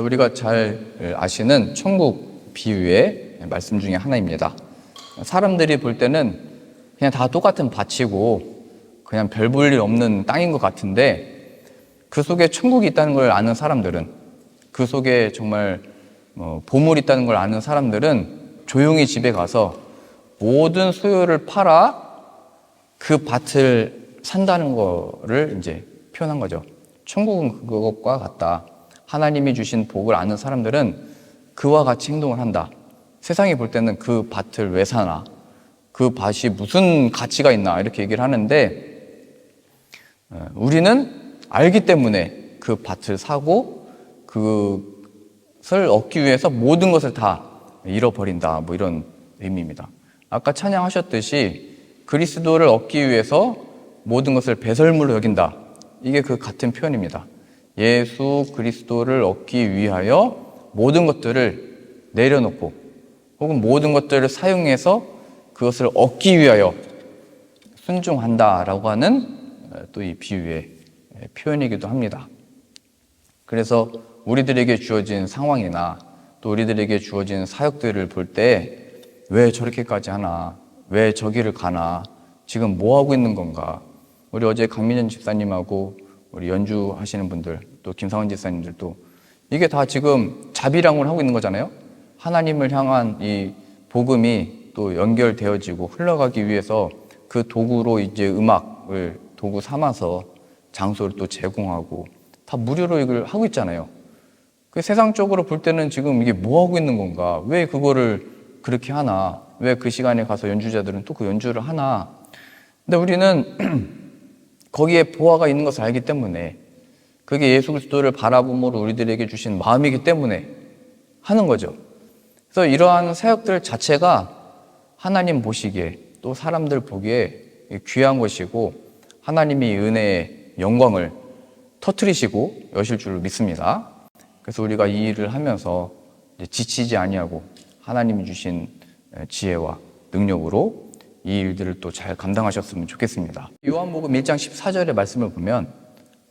우리가 잘 아시는 천국 비유의 말씀 중에 하나입니다. 사람들이 볼 때는 그냥 다 똑같은 밭이고 그냥 별 볼 일 없는 땅인 것 같은데, 그 속에 천국이 있다는 걸 아는 사람들은, 그 속에 정말 보물이 있다는 걸 아는 사람들은 조용히 집에 가서 모든 소유를 팔아 그 밭을 산다는 거를 이제 표현한 거죠. 천국은 그것과 같다. 하나님이 주신 복을 아는 사람들은 그와 같이 행동을 한다. 세상이 볼 때는 그 밭을 왜 사나, 그 밭이 무슨 가치가 있나, 이렇게 얘기를 하는데, 우리는 알기 때문에 그 밭을 사고 그것을 얻기 위해서 모든 것을 다 잃어버린다, 뭐 이런 의미입니다. 아까 찬양하셨듯이 그리스도를 얻기 위해서 모든 것을 배설물로 여긴다, 이게 그 같은 표현입니다. 예수 그리스도를 얻기 위하여 모든 것들을 내려놓고 혹은 모든 것들을 사용해서 그것을 얻기 위하여 순종한다라고 하는 또 이 비유의 표현이기도 합니다. 그래서 우리들에게 주어진 상황이나 또 우리들에게 주어진 사역들을 볼 때 왜 저렇게까지 하나, 왜 저기를 가나, 지금 뭐 하고 있는 건가. 우리 어제 강민현 집사님하고 우리 연주하시는 분들, 또 김상원 집사님들도 이게 다 지금 자비랑을 하고 있는 거잖아요. 하나님을 향한 이 복음이 또 연결되어지고 흘러가기 위해서 그 도구로 이제 음악을 도구 삼아서 장소를 또 제공하고 다 무료로 이걸 하고 있잖아요. 그 세상적으로 볼 때는 지금 이게 뭐 하고 있는 건가? 왜 그거를 그렇게 하나? 왜 그 시간에 가서 연주자들은 또 그 연주를 하나? 근데 우리는 거기에 보화가 있는 것을 알기 때문에, 그게 예수 그리스도를 바라봄으로 우리들에게 주신 마음이기 때문에 하는 거죠. 그래서 이러한 사역들 자체가 하나님 보시기에 또 사람들 보기에 귀한 것이고 하나님이 은혜의 영광을 터뜨리시고 여실 줄 믿습니다. 그래서 우리가 이 일을 하면서 지치지 아니하고 하나님이 주신 지혜와 능력으로 이 일들을 또 잘 감당하셨으면 좋겠습니다. 요한복음 1장 14절의 말씀을 보면,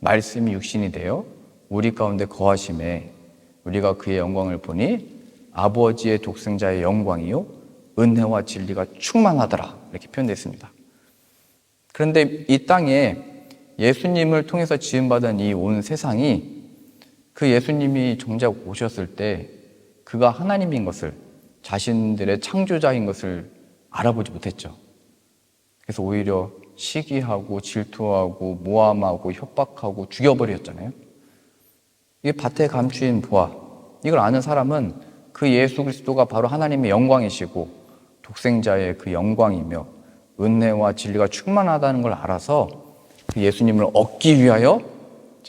말씀이 육신이 되어 우리 가운데 거하심에 우리가 그의 영광을 보니 아버지의 독생자의 영광이요 은혜와 진리가 충만하더라, 이렇게 표현되어 있습니다. 그런데 이 땅에 예수님을 통해서 지음받은 이 온 세상이 그 예수님이 정작 오셨을 때 그가 하나님인 것을, 자신들의 창조자인 것을 알아보지 못했죠. 그래서 오히려 시기하고 질투하고 모함하고 협박하고 죽여버렸잖아요. 이게 밭에 감추인 보화, 이걸 아는 사람은 그 예수 그리스도가 바로 하나님의 영광이시고 독생자의 그 영광이며 은혜와 진리가 충만하다는 걸 알아서 그 예수님을 얻기 위하여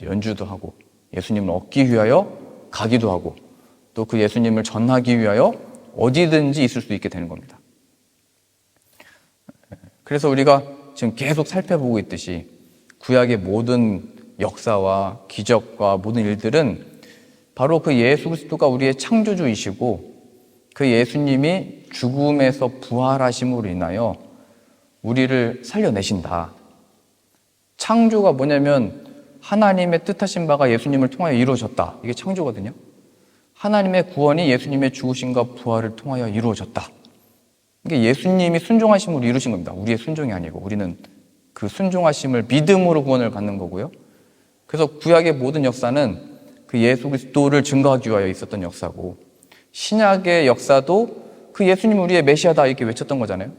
연주도 하고, 예수님을 얻기 위하여 가기도 하고, 또 그 예수님을 전하기 위하여 어디든지 있을 수 있게 되는 겁니다. 그래서 우리가 지금 계속 살펴보고 있듯이 구약의 모든 역사와 기적과 모든 일들은 바로 그 예수 그리스도가 우리의 창조주이시고 그 예수님이 죽음에서 부활하심으로 인하여 우리를 살려내신다. 창조가 뭐냐면 하나님의 뜻하신 바가 예수님을 통하여 이루어졌다. 이게 창조거든요. 하나님의 구원이 예수님의 죽으심과 부활을 통하여 이루어졌다. 이게 예수님이 순종하심으로 이루신 겁니다. 우리의 순종이 아니고, 우리는 그 순종하심을 믿음으로 구원을 받는 거고요. 그래서 구약의 모든 역사는 그 예수 그리스도를 증거하기 위하여 있었던 역사고, 신약의 역사도 그 예수님 우리의 메시아다, 이렇게 외쳤던 거잖아요.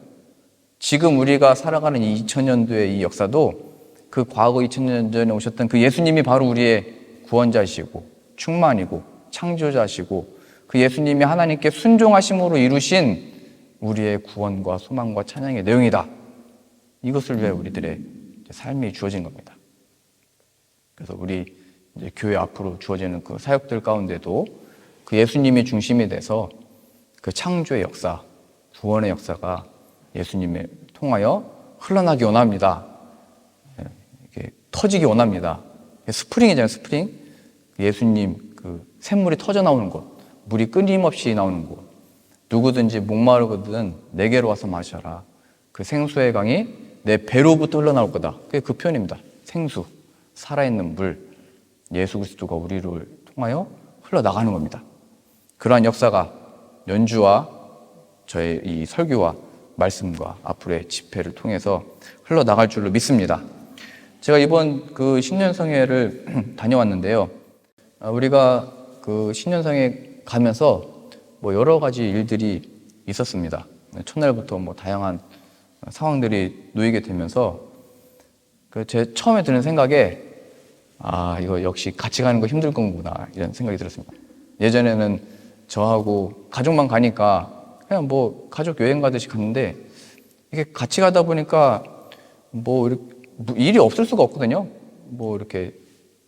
지금 우리가 살아가는 이 2000년도의 이 역사도 그 과거 2000년 전에 오셨던 그 예수님이 바로 우리의 구원자이시고 충만이고 창조자시고 그 예수님이 하나님께 순종하심으로 이루신 우리의 구원과 소망과 찬양의 내용이다. 이것을 위해 우리들의 삶이 주어진 겁니다. 그래서 우리 이제 교회 앞으로 주어지는 그 사역들 가운데도 그 예수님이 중심이 돼서 그 창조의 역사, 구원의 역사가 예수님을 통하여 흘러나기 원합니다. 이렇게 터지기 원합니다. 스프링이잖아요, 스프링. 예수님 그 샘물이 터져 나오는 곳, 물이 끊임없이 나오는 곳, 누구든지 목마르거든 내게로 와서 마셔라. 그 생수의 강이 내 배로부터 흘러나올 거다. 그게 그 표현입니다. 생수, 살아있는 물, 예수 그리스도가 우리를 통하여 흘러나가는 겁니다. 그러한 역사가 연주와 저의 이 설교와 말씀과 앞으로의 집회를 통해서 흘러나갈 줄로 믿습니다. 제가 이번 그 신년성회를 다녀왔는데요. 우리가 그 신년성회 가면서 뭐 여러 가지 일들이 있었습니다. 첫날부터 뭐 다양한 상황들이 놓이게 되면서 제 처음에 드는 생각에 이거 역시 같이 가는 거 힘들 거구나 이런 생각이 들었습니다. 예전에는 저하고 가족만 가니까 그냥 뭐 가족 여행 가듯이 갔는데 이게 같이 가다 보니까 뭐 이렇게 일이 없을 수가 없거든요. 뭐 이렇게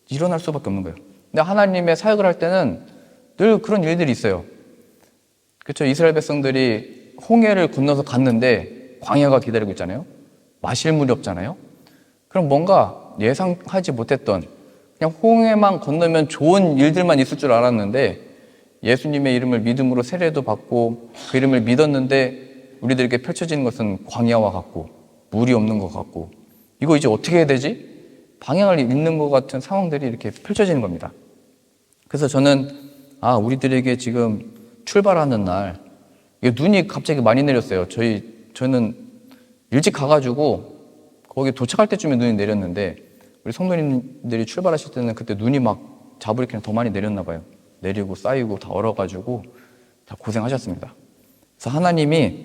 일어날 수밖에 없는 거예요. 근데 하나님의 사역을 할 때는 늘 그런 일들이 있어요. 그렇죠. 이스라엘 백성들이 홍해를 건너서 갔는데 광야가 기다리고 있잖아요. 마실 물이 없잖아요. 그럼 뭔가 예상하지 못했던 그냥 홍해만 건너면 좋은 일들만 있을 줄 알았는데 예수님의 이름을 믿음으로 세례도 받고 그 이름을 믿었는데 우리들에게 펼쳐지는 것은 광야와 같고 물이 없는 것 같고 이거 이제 어떻게 해야 되지? 방향을 잃는 것 같은 상황들이 이렇게 펼쳐지는 겁니다. 그래서 저는 우리들에게 지금 출발하는 날 눈이 갑자기 많이 내렸어요. 저는 일찍 가가지고 거기 도착할 때쯤에 눈이 내렸는데 우리 성도님들이 출발하실 때는 그때 눈이 막 자부리키는 더 많이 내렸나 봐요. 내리고 쌓이고 다 얼어가지고 다 고생하셨습니다. 그래서 하나님이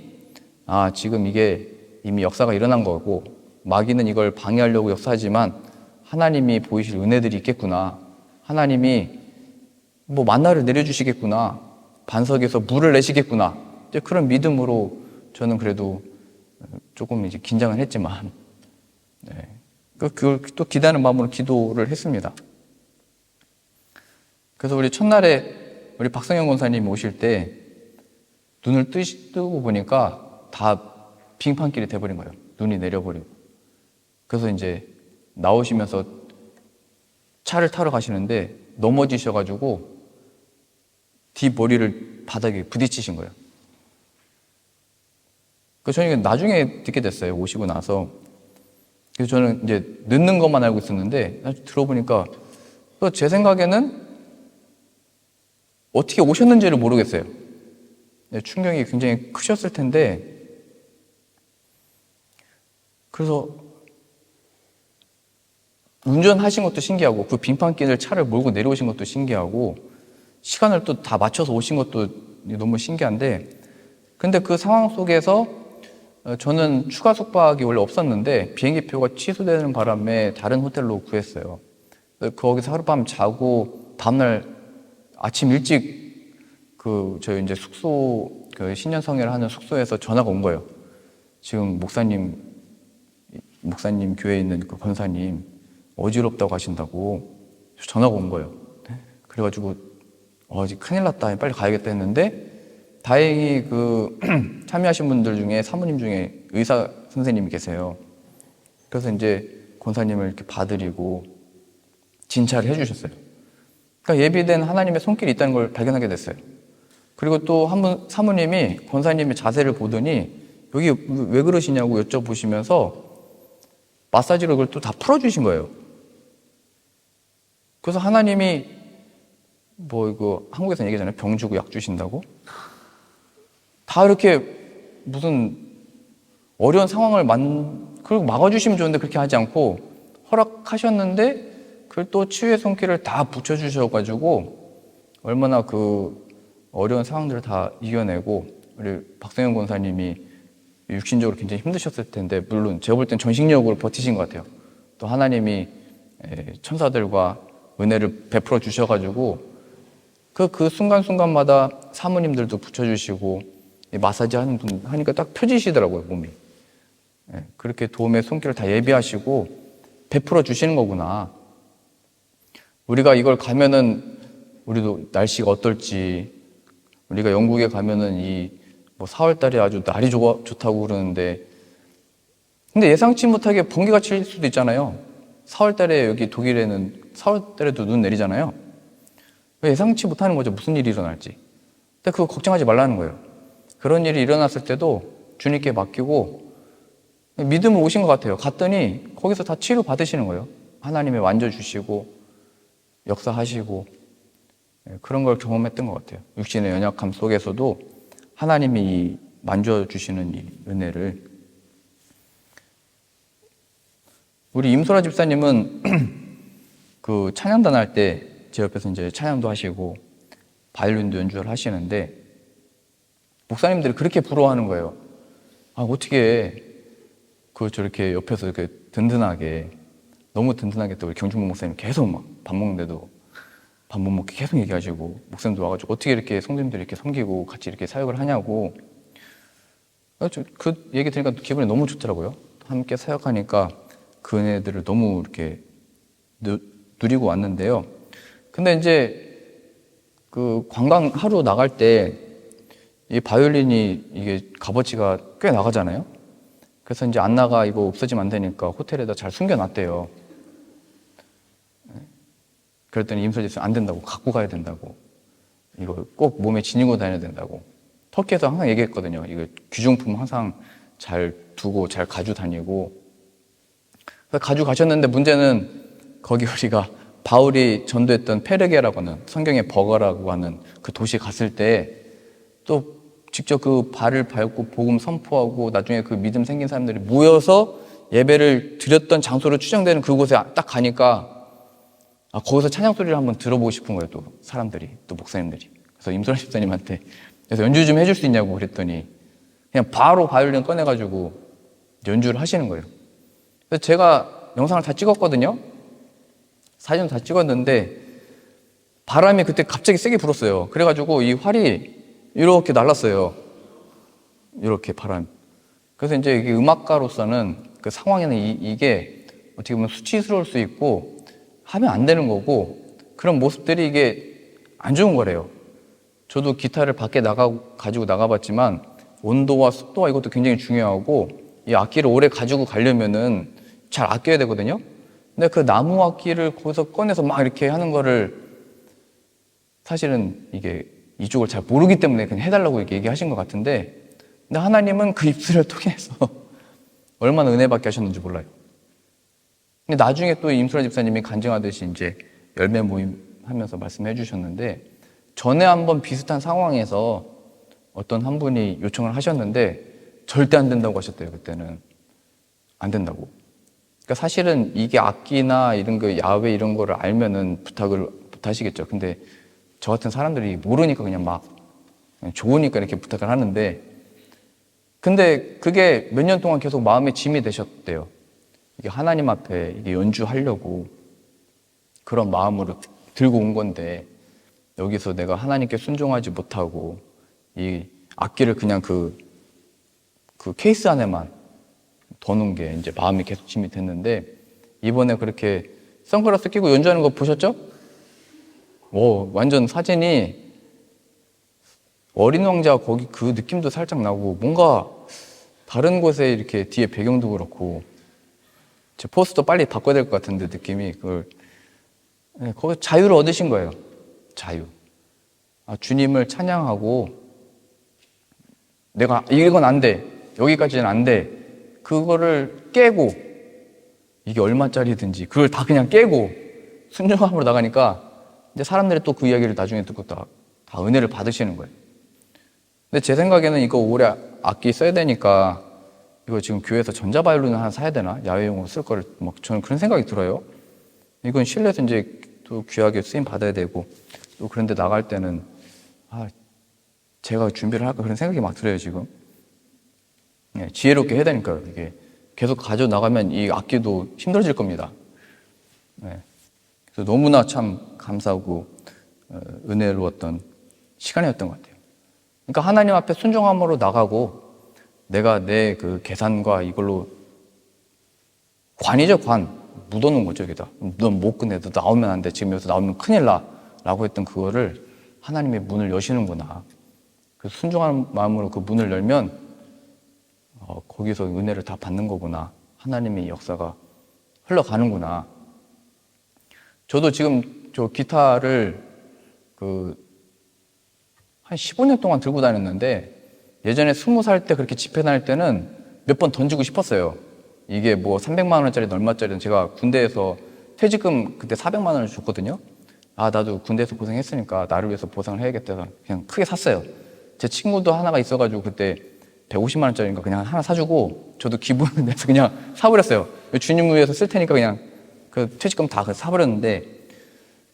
지금 이게 이미 역사가 일어난 거고 마귀는 이걸 방해하려고 역사하지만 하나님이 보이실 은혜들이 있겠구나. 하나님이 뭐 만나를 내려주시겠구나. 반석에서 물을 내시겠구나. 이제 그런 믿음으로 저는 그래도 조금 이제 긴장을 했지만 그걸 또 기대하는 마음으로 기도를 했습니다. 그래서 우리 첫날에 우리 박성현 권사님 오실 때 눈을 뜨고 보니까 다 빙판길이 돼버린 거예요. 눈이 내려버리고. 그래서 이제 나오시면서 차를 타러 가시는데 넘어지셔가지고 뒷머리를 바닥에 부딪히신 거예요. 그래서 저는 나중에 듣게 됐어요. 오시고 나서. 그래서 저는 이제 늦는 것만 알고 있었는데 들어보니까 제 생각에는 어떻게 오셨는지를 모르겠어요. 충격이 굉장히 크셨을 텐데 그래서 운전하신 것도 신기하고 그 빙판길을 차를 몰고 내려오신 것도 신기하고 시간을 또 다 맞춰서 오신 것도 너무 신기한데 근데 그 상황 속에서 저는 추가 숙박이 원래 없었는데 비행기표가 취소되는 바람에 다른 호텔로 구했어요. 거기서 하룻밤 자고 다음날 아침 일찍 저희 이제 숙소 신년성회를 하는 숙소에서 전화가 온 거예요. 지금 목사님 교회에 있는 그 권사님 어지럽다고 하신다고 전화가 온 거예요. 그래가지고 이제 큰일 났다. 빨리 가야겠다 했는데 다행히 참여하신 분들 중에 사모님 중에 의사 선생님이 계세요. 그래서 이제 권사님을 이렇게 봐드리고 진찰을 해주셨어요. 그러니까 예비된 하나님의 손길이 있다는 걸 발견하게 됐어요. 그리고 또 한 분 사모님이 권사님의 자세를 보더니 여기 왜 그러시냐고 여쭤보시면서 마사지로 그걸 또 다 풀어주신 거예요. 그래서 하나님이 이거 한국에서는 얘기하잖아요. 병 주고 약 주신다고. 다 이렇게 무슨 어려운 상황을 그리고 막아주시면 좋은데 그렇게 하지 않고 허락하셨는데 그걸 또 치유의 손길을 다 붙여주셔가지고 얼마나 어려운 상황들을 다 이겨내고 우리 박성현 권사님이 육신적으로 굉장히 힘드셨을 텐데 물론 제가 볼 땐 전식력으로 버티신 것 같아요. 또 하나님이 천사들과 은혜를 베풀어 주셔가지고 그 순간순간마다 사모님들도 붙여주시고 마사지 하는 분 하니까 딱 펴지시더라고요, 몸이. 그렇게 도움의 손길을 다 예비하시고 베풀어 주시는 거구나. 우리가 이걸 가면은 우리도 날씨가 어떨지, 우리가 영국에 가면은 4월 달에 아주 날이 좋다고 그러는데, 근데 예상치 못하게 번개가 칠 수도 있잖아요. 4월 달에 여기 독일에는 4월 달에도 눈 내리잖아요. 예상치 못하는 거죠. 무슨 일이 일어날지. 근데 그거 걱정하지 말라는 거예요. 그런 일이 일어났을 때도 주님께 맡기고 믿음을 오신 것 같아요. 갔더니 거기서 다 치료 받으시는 거예요. 하나님이 만져주시고 역사하시고 그런 걸 경험했던 것 같아요. 육신의 연약함 속에서도 하나님이 만져주시는 이 은혜를. 우리 임소라 집사님은 그 찬양단 할 때 제 옆에서 이제 찬양도 하시고 바이올린도 연주를 하시는데 목사님들이 그렇게 부러워하는 거예요. 아, 어떻게 그 저렇게 옆에서 이렇게 든든하게, 너무 든든하게 또 우리 경중목 목사님 계속 막 밥 먹는데도 밥 못 먹게 계속 얘기하시고, 목사님도 와가지고 어떻게 이렇게 성도님들이 이렇게 섬기고 같이 이렇게 사역을 하냐고. 그 얘기 들으니까 기분이 너무 좋더라고요. 함께 사역하니까 그 은혜들을 너무 이렇게 누리고 왔는데요. 근데 이제 그 관광 하루 나갈 때 이 바이올린이 이게 값어치가 꽤 나가잖아요. 그래서 이제 안 나가, 이거 없어지면 안 되니까 호텔에다 잘 숨겨놨대요. 그랬더니 임설집사님 안 된다고, 갖고 가야 된다고, 이거 꼭 몸에 지니고 다녀야 된다고. 터키에서 항상 얘기했거든요. 이거 귀중품 항상 잘 두고 잘 가지고 다니고. 가지고 가셨는데 문제는 거기 우리가 바울이 전도했던 페르게라고 하는, 성경의 버거라고 하는 그 도시 갔을 때 또 직접 그 발을 밟고 복음 선포하고 나중에 그 믿음 생긴 사람들이 모여서 예배를 드렸던 장소로 추정되는 그곳에 딱 가니까 거기서 찬양 소리를 한번 들어보고 싶은 거예요. 또 사람들이, 또 목사님들이. 그래서 임소라 집사님한테 그래서 연주 좀 해줄 수 있냐고 그랬더니 그냥 바로 바이올린 꺼내가지고 연주를 하시는 거예요. 그래서 제가 영상을 다 찍었거든요. 사진도 다 찍었는데 바람이 그때 갑자기 세게 불었어요. 그래가지고 이 활이 이렇게 날랐어요. 이렇게 바람. 그래서 이제 이게 음악가로서는 그 상황에는 이게 어떻게 보면 수치스러울 수 있고 하면 안 되는 거고, 그런 모습들이 이게 안 좋은 거래요. 저도 기타를 밖에 가지고 나가봤지만 온도와 습도와 이것도 굉장히 중요하고, 이 악기를 오래 가지고 가려면은 잘 아껴야 되거든요. 근데 그 나무 악기를 거기서 꺼내서 막 이렇게 하는 거를 사실은 이게 이쪽을 잘 모르기 때문에 그냥 해달라고 이렇게 얘기하신 것 같은데, 근데 하나님은 그 입술을 통해서 얼마나 은혜 받게 하셨는지 몰라요. 근데 나중에 또 임수라 집사님이 간증하듯이 이제 열매 모임 하면서 말씀해 주셨는데, 전에 한번 비슷한 상황에서 어떤 한 분이 요청을 하셨는데 절대 안 된다고 하셨대요. 그때는 안 된다고. 그러니까 사실은 이게 악기나 이런 거 야외 이런 거를 알면은 부탁을 못 하시겠죠. 근데 저 같은 사람들이 모르니까 그냥 좋으니까 이렇게 부탁을 하는데, 근데 그게 몇 년 동안 계속 마음에 짐이 되셨대요. 이게 하나님 앞에 이게 연주하려고 그런 마음으로 들고 온 건데, 여기서 내가 하나님께 순종하지 못하고 이 악기를 그냥 그 케이스 안에만 둬놓은 게 이제 마음이 계속 짐이 됐는데, 이번에 그렇게 선글라스 끼고 연주하는 거 보셨죠? 완전 사진이 어린 왕자 거기 그 느낌도 살짝 나고, 뭔가 다른 곳에 이렇게 뒤에 배경도 그렇고, 제 포스터 빨리 바꿔야 될 것 같은데 느낌이, 거기 자유를 얻으신 거예요. 자유. 주님을 찬양하고, 내가 이건 안 돼, 여기까지는 안 돼, 그거를 깨고, 이게 얼마짜리든지 그걸 다 그냥 깨고 순종함으로 나가니까 이제 사람들이 또 그 이야기를 나중에 듣고 다 은혜를 받으시는 거예요. 근데 제 생각에는 이거 올해 악기 써야 되니까 이거 지금 교회에서 전자바이올린을 하나 사야 되나? 야외용으로 쓸 거를 저는 그런 생각이 들어요. 이건 실내에서 이제 또 귀하게 쓰임 받아야 되고, 또 그런데 나갈 때는 제가 준비를 할까, 그런 생각이 막 들어요 지금. 지혜롭게 해야 되니까요. 이게 계속 가져 나가면 이 악기도 힘들어질 겁니다. 그래서 너무나 참 감사하고 은혜로웠던 시간이었던 것 같아요. 그러니까 하나님 앞에 순종함으로 나가고, 내가 내 그 계산과 이걸로 관이죠, 관. 묻어놓은 거죠, 여기다. 넌 못 끝내, 너 나오면 안 돼, 지금 여기서 나오면 큰일 나 라고 했던 그거를 하나님의 문을 여시는구나. 그 순종한 마음으로 그 문을 열면 거기서 은혜를 다 받는 거구나. 하나님의 역사가 흘러가는구나. 저도 지금 저 기타를 한 15년 동안 들고 다녔는데, 예전에 20살 때 그렇게 집회 다닐 때는 몇 번 던지고 싶었어요. 이게 뭐 300만 원짜리 얼마짜리든, 제가 군대에서 퇴직금 그때 400만 원을 줬거든요. 아, 나도 군대에서 고생했으니까 나를 위해서 보상을 해야겠다 해서 그냥 크게 샀어요. 제 친구도 하나가 있어가지고 그때 150만 원짜리인가 그냥 하나 사주고 저도 기분을 내서 그냥 사버렸어요. 주님을 위해서 쓸 테니까 그냥 그 퇴직금 다 사버렸는데,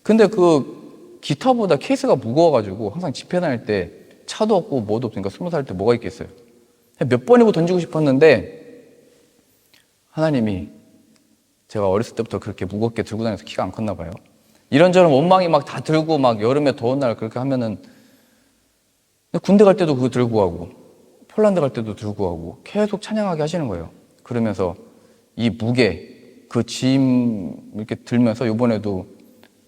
근데 그 기타보다 케이스가 무거워가지고 항상 집회 다닐 때 차도 없고 뭐도 없으니까 20살 때 뭐가 있겠어요. 몇 번이고 던지고 싶었는데 하나님이 제가 어렸을 때부터 그렇게 무겁게 들고 다녀서 키가 안 컸나 봐요. 이런저런 원망이 막 다 들고 막 여름에 더운 날 그렇게 하면은 군대 갈 때도 그거 들고 가고 폴란드 갈 때도 들고 가고 계속 찬양하게 하시는 거예요. 그러면서 이 무게, 그 짐 이렇게 들면서 이번에도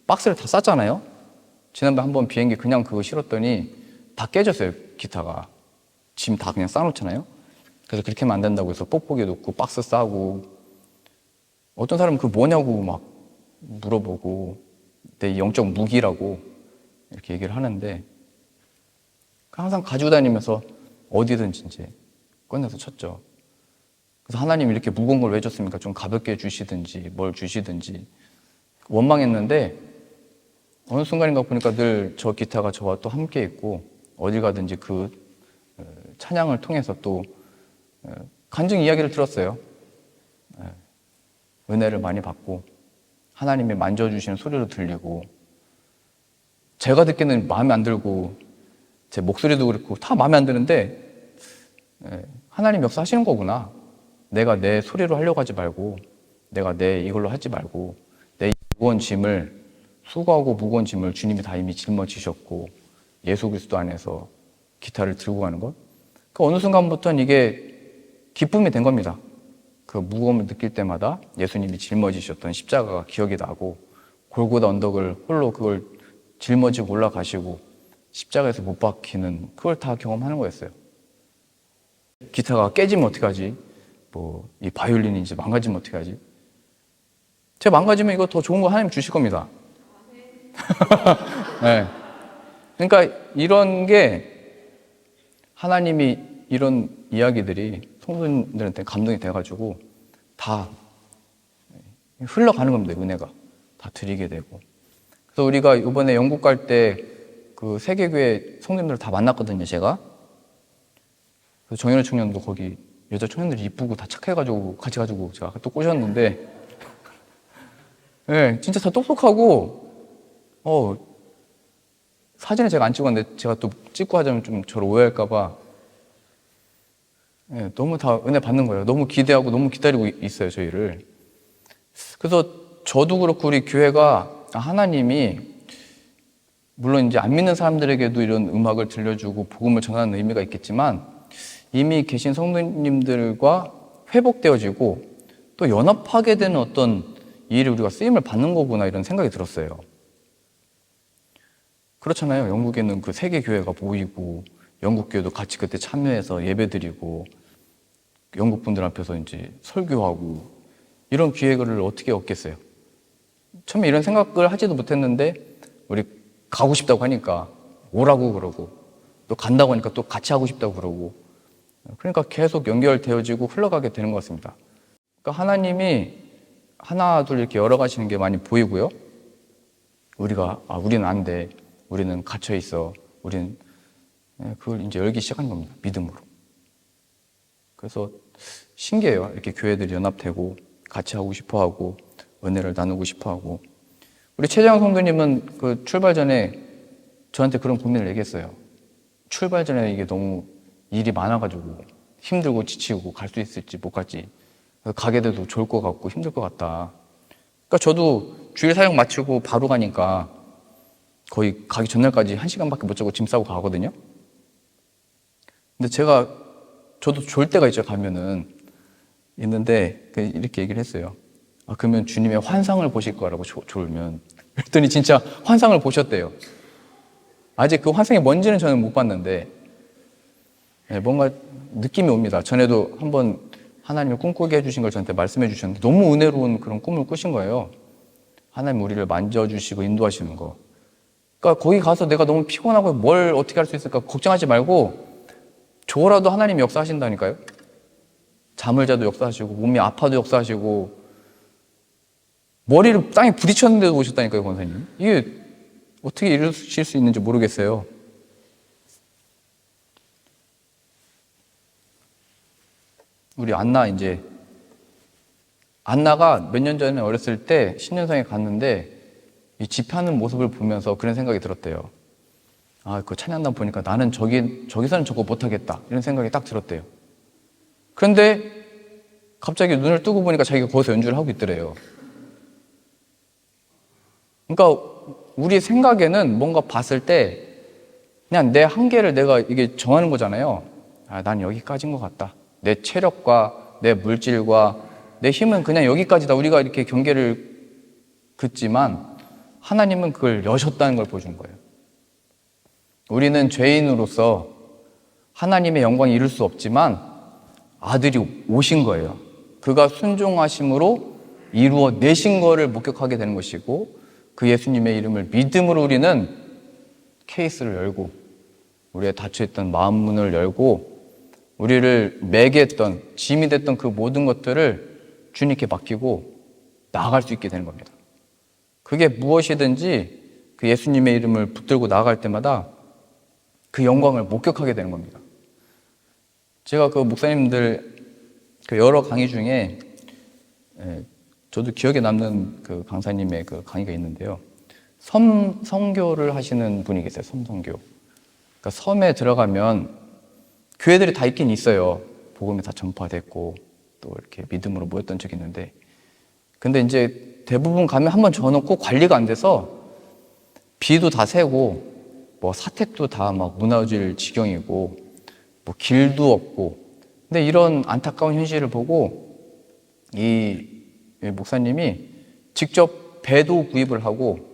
박스를 다 쌌잖아요. 지난번에 한번 비행기 그냥 그거 실었더니 다 깨졌어요. 기타가. 짐 다 그냥 싸놓잖아요. 그래서 그렇게 하면 안 된다고 해서 뽁뽁이 놓고 박스 싸고, 어떤 사람은 그 뭐냐고 막 물어보고 내 영적 무기라고 이렇게 얘기를 하는데 항상 가지고 다니면서 어디든지 이제 꺼내서 쳤죠. 그래서 하나님 이렇게 무거운 걸 왜 줬습니까? 좀 가볍게 주시든지 뭘 주시든지 원망했는데 어느 순간인가 보니까 늘 저 기타가 저와 또 함께 있고 어딜 가든지 그 찬양을 통해서 또 간증 이야기를 들었어요. 은혜를 많이 받고 하나님이 만져주시는 소리로 들리고, 제가 듣기에는 마음에 안 들고 제 목소리도 그렇고 다 마음에 안 드는데 하나님 역사하시는 거구나. 내가 내 소리로 하려고 하지 말고, 내가 내 이걸로 하지 말고, 내 무거운 짐을, 수고하고 무거운 짐을 주님이 다 이미 짊어지셨고 예수 그리스도 안에서 기타를 들고 가는 것, 그 어느 순간부터는 이게 기쁨이 된 겁니다. 그 무거움을 느낄 때마다 예수님이 짊어지셨던 십자가가 기억이 나고, 골고다 언덕을 홀로 그걸 짊어지고 올라가시고 십자가에서 못 박히는 그걸 다 경험하는 거였어요. 기타가 깨지면 어떡하지? 뭐 이 바이올린이 이제 망가지면 어떡하지? 제가 망가지면 이거 더 좋은 거 하나님 주실 겁니다. 네. 그러니까 이런 게 하나님이 이런 이야기들이 성도님들한테 감동이 돼가지고 다 흘러가는 겁니다. 은혜가 다 드리게 되고. 그래서 우리가 이번에 영국 갈 때 그 세계교회 성도님들 다 만났거든요. 제가. 그래서 정현우 청년도 거기 여자 청년들이 이쁘고 다 착해가지고 같이 가지고 제가 또 꼬셨는데, 네, 진짜 다 똑똑하고, 사진을 제가 안 찍었는데 제가 또 찍고 하자면 좀 저를 오해할까봐, 네, 너무 다 은혜 받는 거예요. 너무 기대하고 너무 기다리고 있어요, 저희를. 그래서 저도 그렇고 우리 교회가 하나님이 물론 이제 안 믿는 사람들에게도 이런 음악을 들려주고 복음을 전하는 의미가 있겠지만 이미 계신 성도님들과 회복되어지고 또 연합하게 되는 어떤 일을 우리가 쓰임을 받는 거구나, 이런 생각이 들었어요. 그렇잖아요. 영국에는 그 세계 교회가 모이고 영국 교회도 같이 그때 참여해서 예배드리고 영국 분들 앞에서 이제 설교하고 이런 기회를 어떻게 얻겠어요? 처음에 이런 생각을 하지도 못했는데 우리 가고 싶다고 하니까 오라고 그러고, 또 간다고 하니까 또 같이 하고 싶다고 그러고, 그러니까 계속 연결되어지고 흘러가게 되는 것 같습니다. 그러니까 하나님이 하나 둘 이렇게 열어가시는 게 많이 보이고요. 우리가 우리는 안 돼, 우리는 갇혀 있어, 우리는, 그걸 이제 열기 시작하는 겁니다. 믿음으로. 그래서 신기해요. 이렇게 교회들이 연합되고 같이 하고 싶어하고 은혜를 나누고 싶어하고. 우리 최재형 성도님은 그 출발 전에 저한테 그런 고민을 얘기했어요. 출발 전에 이게 너무 일이 많아가지고 힘들고 지치고 갈 수 있을지 못 갈지, 가게 돼도 좋을 것 같고 힘들 것 같다. 그러니까 저도 주일 사역 마치고 바로 가니까 거의 가기 전날까지 1시간밖에 못 자고 짐 싸고 가거든요. 근데 저도 졸 때가 있죠. 가면은 있는데 이렇게 얘기를 했어요. 그러면 주님의 환상을 보실 거라고 졸면. 그랬더니 진짜 환상을 보셨대요. 아직 그 환상이 뭔지는 저는 못 봤는데 뭔가 느낌이 옵니다. 전에도 한번 하나님이 꿈꾸게 해주신 걸 저한테 말씀해 주셨는데 너무 은혜로운 그런 꿈을 꾸신 거예요. 하나님 우리를 만져주시고 인도하시는 거. 그러니까 거기 가서 내가 너무 피곤하고 뭘 어떻게 할 수 있을까 걱정하지 말고 저라도 하나님이 역사하신다니까요. 잠을 자도 역사하시고 몸이 아파도 역사하시고 머리를 땅에 부딪혔는데도 오셨다니까요, 권사님. 이게 어떻게 이루실 수 있는지 모르겠어요. 우리 안나가 몇 년 전에 어렸을 때 신년사에 갔는데 이 집하는 모습을 보면서 그런 생각이 들었대요. 아, 그 찬양단 보니까 나는 저기서는 저거 못하겠다. 이런 생각이 딱 들었대요. 그런데 갑자기 눈을 뜨고 보니까 자기가 거기서 연주를 하고 있더래요. 그러니까 우리 생각에는 뭔가 봤을 때 그냥 내 한계를 내가 이게 정하는 거잖아요. 아, 난 여기까지인 것 같다. 내 체력과 내 물질과 내 힘은 그냥 여기까지다. 우리가 이렇게 경계를 긋지만 하나님은 그걸 여셨다는 걸 보여준 거예요. 우리는 죄인으로서 하나님의 영광을 이룰 수 없지만 아들이 오신 거예요. 그가 순종하심으로 이루어내신 거를 목격하게 되는 것이고, 그 예수님의 이름을 믿음으로 우리는 케이스를 열고 우리의 닫혀있던 마음 문을 열고 우리를 매게 했던, 짐이 됐던 그 모든 것들을 주님께 맡기고 나아갈 수 있게 되는 겁니다. 그게 무엇이든지 그 예수님의 이름을 붙들고 나아갈 때마다 그 영광을 목격하게 되는 겁니다. 제가 그 목사님들 그 여러 강의 중에 저도 기억에 남는 그 강사님의 그 강의가 있는데요. 섬성교를 하시는 분이 계세요. 섬성교. 그러니까 섬에 들어가면 교회들이 다 있긴 있어요. 복음이 다 전파됐고 또 이렇게 믿음으로 모였던 적이 있는데, 근데 이제 대부분 가면 한번 적어놓고 관리가 안 돼서 비도 다 새고 뭐 사택도 다 막 무너질 지경이고 뭐 길도 없고, 근데 이런 안타까운 현실을 보고 이 목사님이 직접 배도 구입을 하고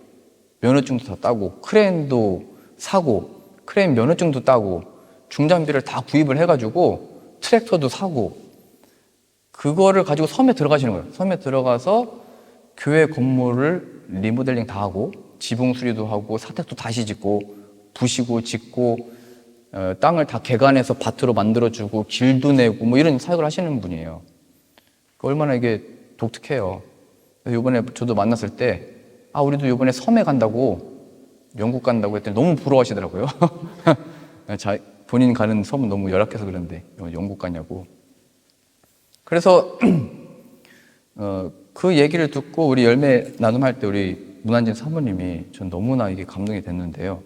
면허증도 다 따고 크레인도 사고 크레인 면허증도 따고 중장비를 다 구입을 해가지고 트랙터도 사고 그거를 가지고 섬에 들어가시는 거예요. 섬에 들어가서 교회 건물을 리모델링 다 하고 지붕 수리도 하고 사택도 다시 짓고 부시고 짓고 땅을 다 개간해서 밭으로 만들어주고 길도 내고 뭐 이런 사역을 하시는 분이에요. 얼마나 이게 독특해요. 그래서 이번에 저도 만났을 때 우리도 이번에 섬에 간다고, 영국 간다고 했더니 너무 부러워하시더라고요. 본인 가는 섬은 너무 열악해서 그런데 영국 가냐고. 그래서 그 얘기를 듣고 우리 열매 나눔할 때 우리 문한진 사모님이 전 너무나 이게 감동이 됐는데요.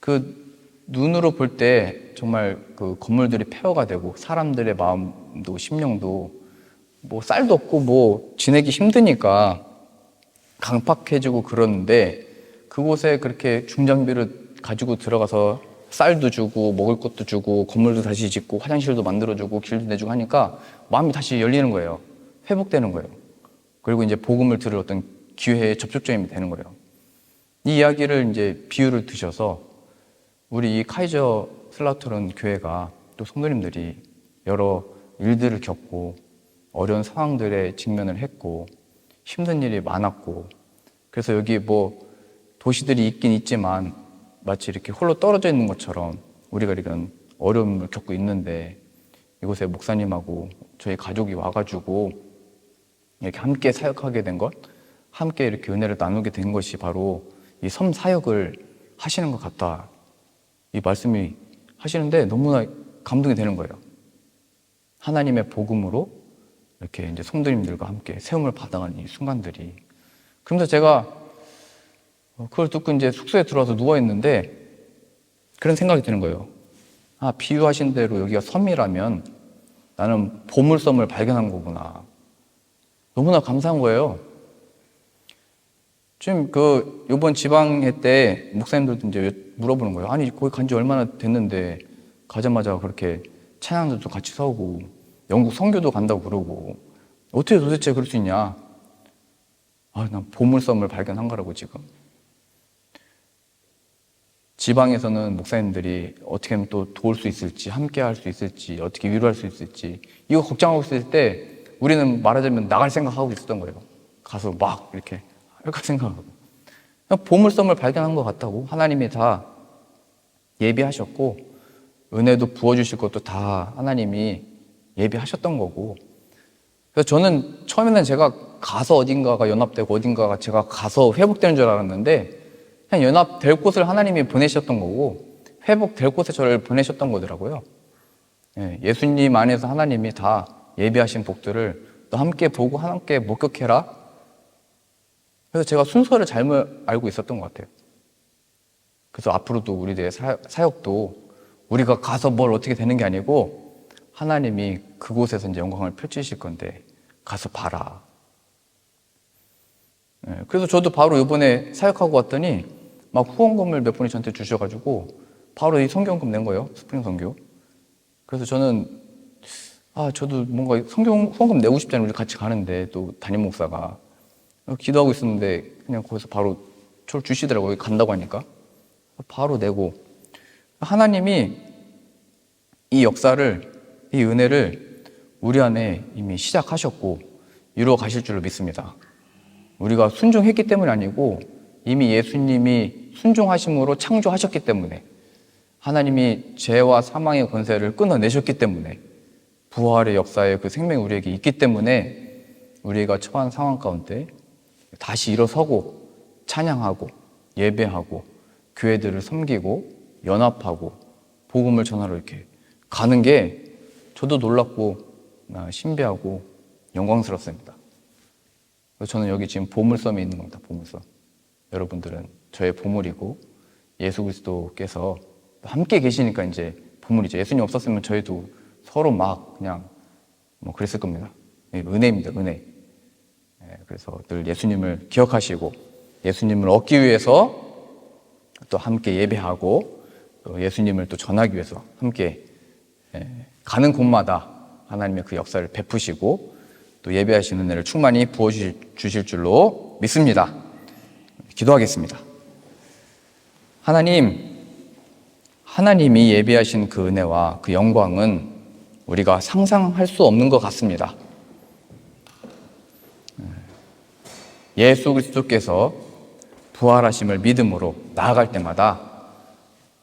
그 눈으로 볼 때 정말 그 건물들이 폐허가 되고 사람들의 마음도 심령도 뭐 쌀도 없고 뭐 지내기 힘드니까 강팍해지고 그러는데, 그곳에 그렇게 중장비를 가지고 들어가서 쌀도 주고 먹을 것도 주고 건물도 다시 짓고 화장실도 만들어주고 길도 내주고 하니까 마음이 다시 열리는 거예요. 회복되는 거예요. 그리고 이제 복음을 들을 어떤 기회의 접촉점이 되는 거예요. 이 이야기를 이제 비유를 드셔서 우리 이 카이저 슬라우터런 교회가 또 성도님들이 여러 일들을 겪고 어려운 상황들에 직면을 했고 힘든 일이 많았고, 그래서 여기 뭐 도시들이 있긴 있지만 마치 이렇게 홀로 떨어져 있는 것처럼 우리가 이런 어려움을 겪고 있는데, 이곳에 목사님하고 저희 가족이 와가지고 이렇게 함께 사역하게 된 것, 함께 이렇게 은혜를 나누게 된 것이 바로 이 섬 사역을 하시는 것 같다. 이 말씀이 하시는데 너무나 감동이 되는 거예요. 하나님의 복음으로 이렇게 이제 성도님들과 함께 세움을 받아가는 이 순간들이. 그러면서 제가 그걸 듣고 이제 숙소에 들어와서 누워있는데 그런 생각이 드는 거예요. 비유하신 대로 여기가 섬이라면 나는 보물섬을 발견한 거구나. 너무나 감사한 거예요. 지금 요번 지방회 때 목사님들도 이제 물어보는 거예요. 아니, 거기 간 지 얼마나 됐는데 가자마자 그렇게 찬양들도 같이 서고 영국 선교도 간다고 그러고 어떻게 도대체 그럴 수 있냐. 난 보물섬을 발견한 거라고. 지금 지방에서는 목사님들이 어떻게 하면 또 도울 수 있을지, 함께 할 수 있을지, 어떻게 위로할 수 있을지 이거 걱정하고 있을 때 우리는 말하자면 나갈 생각하고 있었던 거예요. 가서 막 이렇게 할까 생각하고. 보물섬을 발견한 것 같다고. 하나님이 다 예비하셨고 은혜도 부어주실 것도 다 하나님이 예비하셨던 거고. 그래서 저는 처음에는 제가 가서 어딘가가 연합되고 어딘가가 제가 가서 회복되는 줄 알았는데 그냥 연합될 곳을 하나님이 보내셨던 거고 회복될 곳에 저를 보내셨던 거더라고요. 예수님 안에서 하나님이 다 예비하신 복들을 너 함께 보고 함께 목격해라. 그래서 제가 순서를 잘못 알고 있었던 것 같아요. 그래서 앞으로도 우리들의 사역도 우리가 가서 뭘 어떻게 되는 게 아니고 하나님이 그곳에서 이제 영광을 펼치실 건데 가서 봐라. 그래서 저도 바로 이번에 사역하고 왔더니 막 후원금을 몇 분이 저한테 주셔가지고 바로 이 성경금 낸 거예요. 스프링 선교. 그래서 저는 저도 뭔가 성경 후원금 내고 싶잖아요. 우리 같이 가는데 또 담임 목사가 기도하고 있었는데 그냥 거기서 바로 저를 주시더라고요. 간다고 하니까 바로 내고 하나님이 이 역사를 이 은혜를 우리 안에 이미 시작하셨고 이루어 가실 줄로 믿습니다. 우리가 순종했기 때문이 아니고 이미 예수님이 순종하심으로 창조하셨기 때문에 하나님이 죄와 사망의 권세를 끊어내셨기 때문에 부활의 역사의 그 생명이 우리에게 있기 때문에 우리가 처한 상황 가운데 다시 일어서고 찬양하고 예배하고 교회들을 섬기고 연합하고 복음을 전하러 이렇게 가는 게 저도 놀랍고 신비하고 영광스럽습니다. 저는 여기 지금 보물섬에 있는 겁니다. 보물섬. 여러분들은 저의 보물이고 예수 그리스도께서 함께 계시니까 이제 보물이죠. 예수님 없었으면 저희도 서로 막 그냥 그랬을 겁니다. 은혜입니다. 은혜. 그래서 늘 예수님을 기억하시고 예수님을 얻기 위해서 또 함께 예배하고 또 예수님을 또 전하기 위해서 함께 가는 곳마다 하나님의 그 역사를 베푸시고 또 예배하시는 은혜를 충만히 부어주실 줄로 믿습니다. 기도하겠습니다. 하나님이 예비하신 그 은혜와 그 영광은 우리가 상상할 수 없는 것 같습니다. 예수 그리스도께서 부활하심을 믿음으로 나아갈 때마다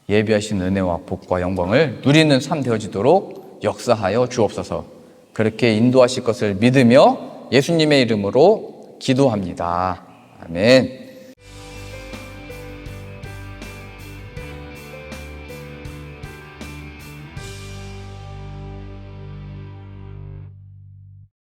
예비하신 은혜와 복과 영광을 누리는 삶 되어지도록 역사하여 주옵소서. 그렇게 인도하실 것을 믿으며 예수님의 이름으로 기도합니다. 아멘.